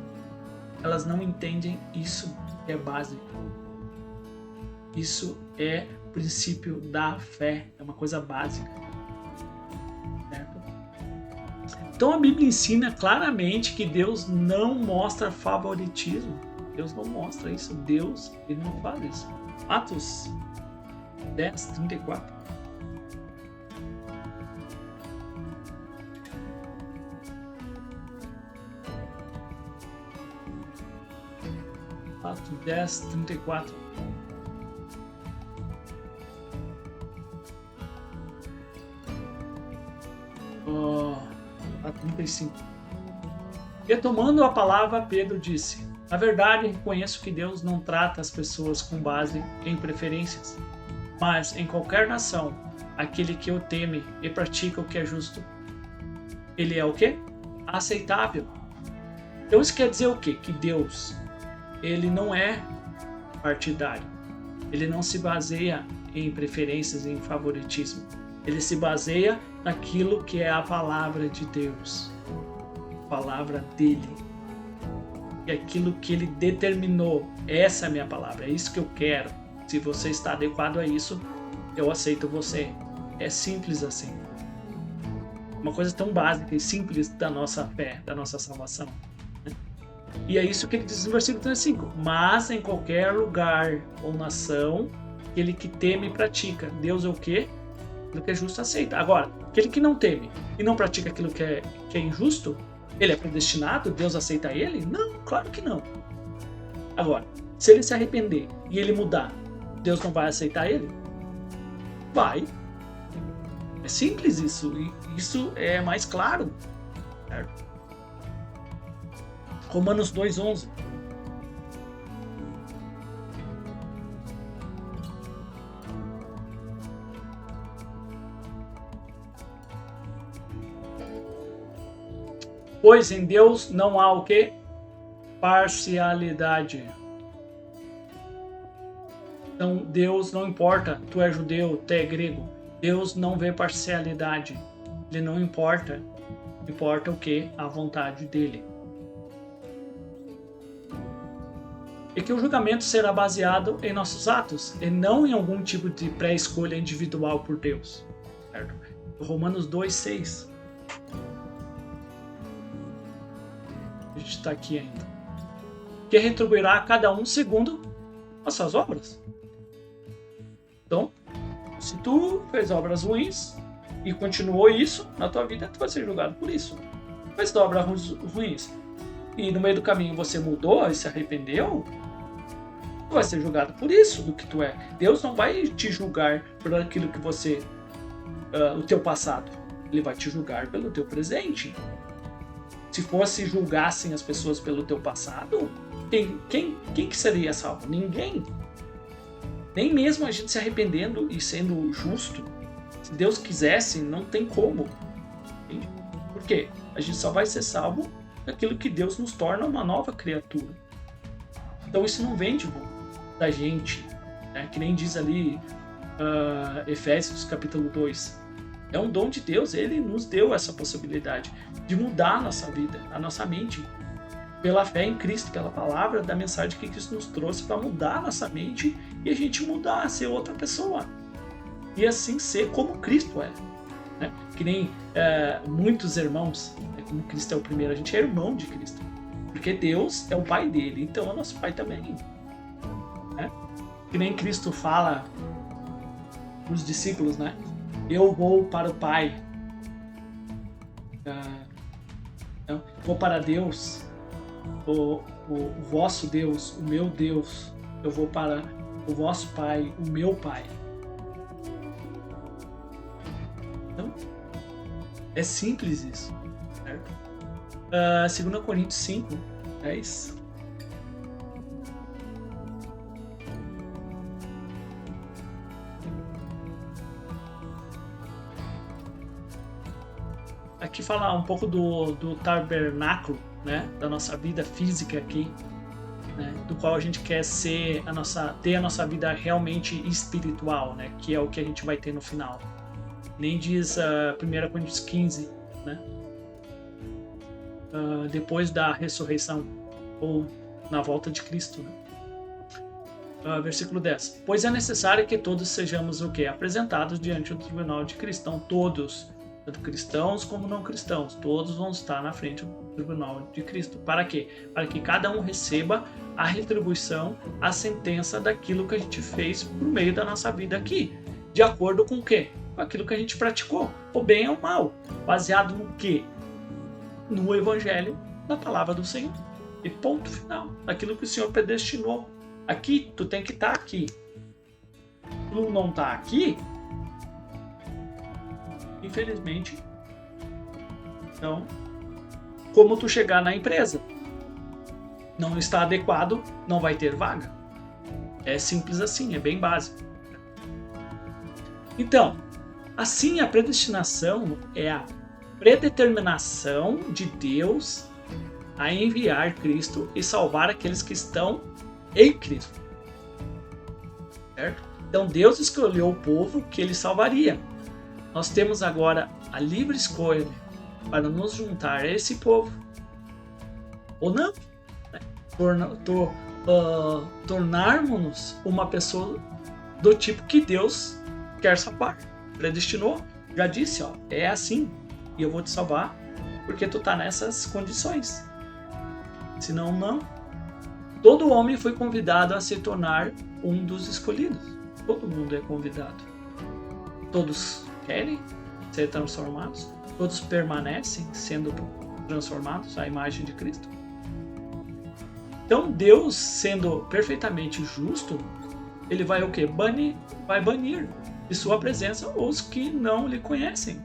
elas não entendem isso que é básico. Isso é princípio da fé, é uma coisa básica, certo? Então a Bíblia ensina claramente que Deus não mostra favoritismo. Deus não mostra isso. Deus, ele não faz isso. Atos 10, 34. Atos 10, 34. A 35. Retomando a palavra, Pedro disse: na verdade, reconheço que Deus não trata as pessoas com base em preferências, mas em qualquer nação, aquele que o teme e pratica o que é justo, ele é o quê? Aceitável. Então isso quer dizer o quê? Que Deus, ele não é partidário. Ele não se baseia em preferências, em favoritismo. Ele se baseia naquilo que é a palavra de Deus, a palavra dele. É aquilo que ele determinou. Essa é a minha palavra, é isso que eu quero. Se você está adequado a isso, eu aceito você. É simples assim. Uma coisa tão básica e simples da nossa fé, da nossa salvação. E é isso que ele diz no versículo 35. Mas em qualquer lugar ou nação, aquele que teme e pratica. Deus é o quê? Aquilo que é justo aceita. Agora, aquele que não teme e não pratica aquilo que é injusto, ele é predestinado? Deus aceita ele? Não, claro que não. Agora, se ele se arrepender e ele mudar, Deus não vai aceitar ele? Vai. É simples isso. E isso é mais claro. Certo? Romanos 2:11. Pois em Deus não há o quê? Parcialidade. Então Deus não importa, tu é judeu, tu é grego. Deus não vê parcialidade. Ele não importa. Importa o quê? A vontade dele. E que o julgamento será baseado em nossos atos e não em algum tipo de pré-escolha individual por Deus. Certo? Romanos 2:6. A gente está aqui ainda. Que retribuirá a cada um segundo as suas obras. Então, se tu fez obras ruins e continuou isso na tua vida, tu vai ser julgado por isso. Fez obras ruins e no meio do caminho você mudou e se arrependeu, tu vai ser julgado por isso, do que tu é. Deus não vai te julgar por aquilo que você, o teu passado. Ele vai te julgar pelo teu presente. Se fosse julgassem as pessoas pelo teu passado, quem que seria salvo? Ninguém. Nem mesmo a gente se arrependendo e sendo justo, se Deus quisesse, não tem como. Entende? Por quê? A gente só vai ser salvo daquilo que Deus nos torna uma nova criatura. Então isso não vem da gente, né? Que nem diz ali Efésios capítulo 2. É um dom de Deus, ele nos deu essa possibilidade de mudar a nossa vida, a nossa mente, pela fé em Cristo, pela palavra da mensagem que Cristo nos trouxe para mudar a nossa mente e a gente mudar, ser outra pessoa. E assim ser como Cristo é. Né? Que nem muitos irmãos, como Cristo é o primeiro, a gente é irmão de Cristo. Porque Deus é o Pai dele, então é nosso Pai também. Né? Que nem Cristo fala para os discípulos, né? Eu vou para o Pai. Vou para Deus, o vosso Deus, o meu Deus. Eu vou para o vosso Pai, o meu Pai. Então, é simples isso. Certo? 2 Coríntios 5:10. Aqui fala um pouco do tabernáculo, né, da nossa vida física aqui, né, do qual a gente quer ter a nossa vida realmente espiritual, né, que é o que a gente vai ter no final. Nem diz 1 Coríntios 15, né, depois da ressurreição ou na volta de Cristo, né. Versículo 10. Pois é necessário que todos sejamos o quê? Apresentados diante do tribunal de Cristo. Então, todos, tanto cristãos como não cristãos, todos vão estar na frente do tribunal de Cristo. Para quê? Para que cada um receba a retribuição, a sentença daquilo que a gente fez por meio da nossa vida aqui. De acordo com o quê? Com aquilo que a gente praticou, o bem ou o mal. Baseado no quê? No Evangelho, na palavra do Senhor. E ponto final. Aquilo que o Senhor predestinou. Aqui, tu tem que estar aqui. Tu não tá aqui, infelizmente. Então, como tu chegar na empresa? Não está adequado, não vai ter vaga. É simples assim, é bem básico. Então, assim, a predestinação é a predeterminação de Deus a enviar Cristo e salvar aqueles que estão em Cristo. Certo? Então, Deus escolheu o povo que ele salvaria. Nós temos agora a livre escolha para nos juntar a esse povo ou não, né? Tornarmos-nos uma pessoa do tipo que Deus quer salvar, predestinou, já disse, ó, é assim, e eu vou te salvar porque tu tá nessas condições. Senão, não. Todo homem foi convidado a se tornar um dos escolhidos. Todo mundo é convidado. Todos querem ser transformados. Todos permanecem sendo transformados à imagem de Cristo. Então, Deus, sendo perfeitamente justo, ele vai o quê? Vai banir de sua presença os que não lhe conhecem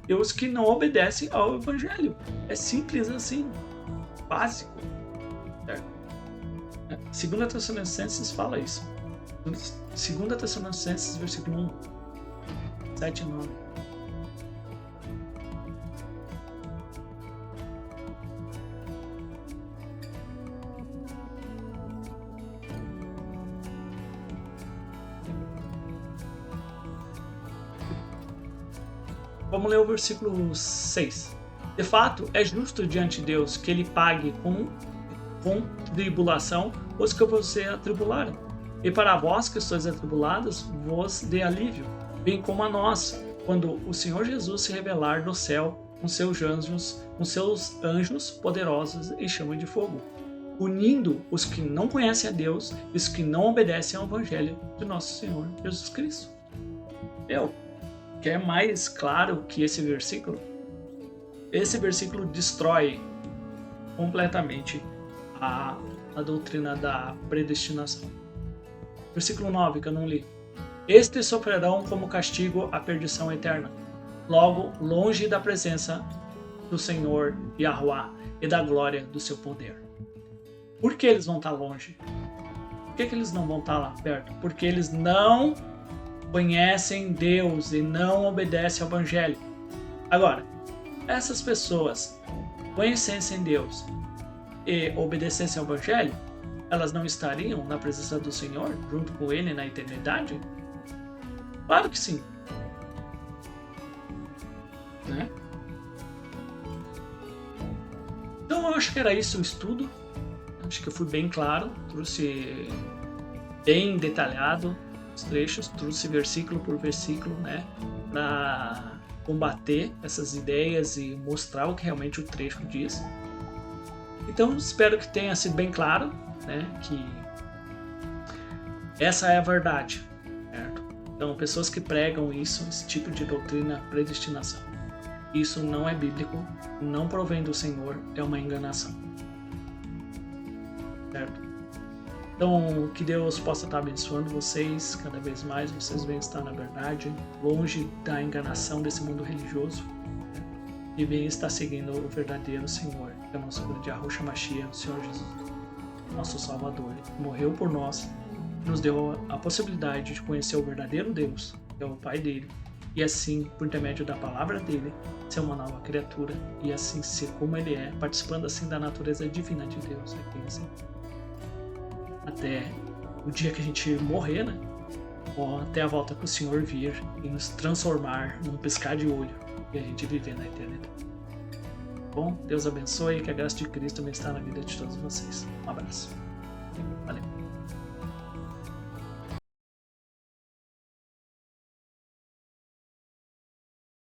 e os que não obedecem ao Evangelho. É simples assim, básico. Certo? 2 Tessalonicenses fala isso. 2 Tessalonicenses, versículo 1, 7 e 9. Vamos ler o versículo 6. De fato, é justo diante de Deus que ele pague com tribulação os que você atribularam. E para vós que sois atribulados, vos dê alívio, bem como a nós, quando o Senhor Jesus se revelar do céu com seus anjos poderosos e chama de fogo, unindo os que não conhecem a Deus e os que não obedecem ao Evangelho de nosso Senhor Jesus Cristo. Quer mais claro que esse versículo? Esse versículo destrói completamente a doutrina da predestinação. Versículo 9, que eu não li. Estes sofrerão como castigo a perdição eterna, logo longe da presença do Senhor Yahuwá e da glória do seu poder. Por que eles vão estar longe? Por que eles não vão estar lá perto? Porque eles não conhecem Deus e não obedecem ao Evangelho. Agora, essas pessoas conhecessem Deus e obedecessem ao Evangelho, elas não estariam na presença do Senhor, junto com Ele na eternidade? Claro que sim. Né? Então eu acho que era isso o estudo. Acho que eu fui bem claro, trouxe bem detalhado os trechos, trouxe versículo por versículo, né, para combater essas ideias e mostrar o que realmente o trecho diz. Então espero que tenha sido bem claro, né, que essa é a verdade, certo? Então pessoas que pregam isso, esse tipo de doutrina, predestinação, isso não é bíblico, não provém do Senhor, é uma enganação, certo? Então, que Deus possa estar abençoando vocês cada vez mais, vocês venham estar na verdade, longe da enganação desse mundo religioso, né? E venham estar seguindo o verdadeiro Senhor, que é o nosso grande Yahushua Mashiach, o Senhor Jesus, nosso Salvador, que morreu por nós, nos deu a possibilidade de conhecer o verdadeiro Deus, que é o Pai dele, e assim, por intermédio da palavra dele, ser uma nova criatura, e assim ser como ele é, participando assim da natureza divina de Deus, aqui assim. Até o dia que a gente morrer, né? Ou até a volta que o Senhor vir e nos transformar num piscar de olho e a gente viver na eternidade. Bom, Deus abençoe e que a graça de Cristo também está na vida de todos vocês. Um abraço. Valeu.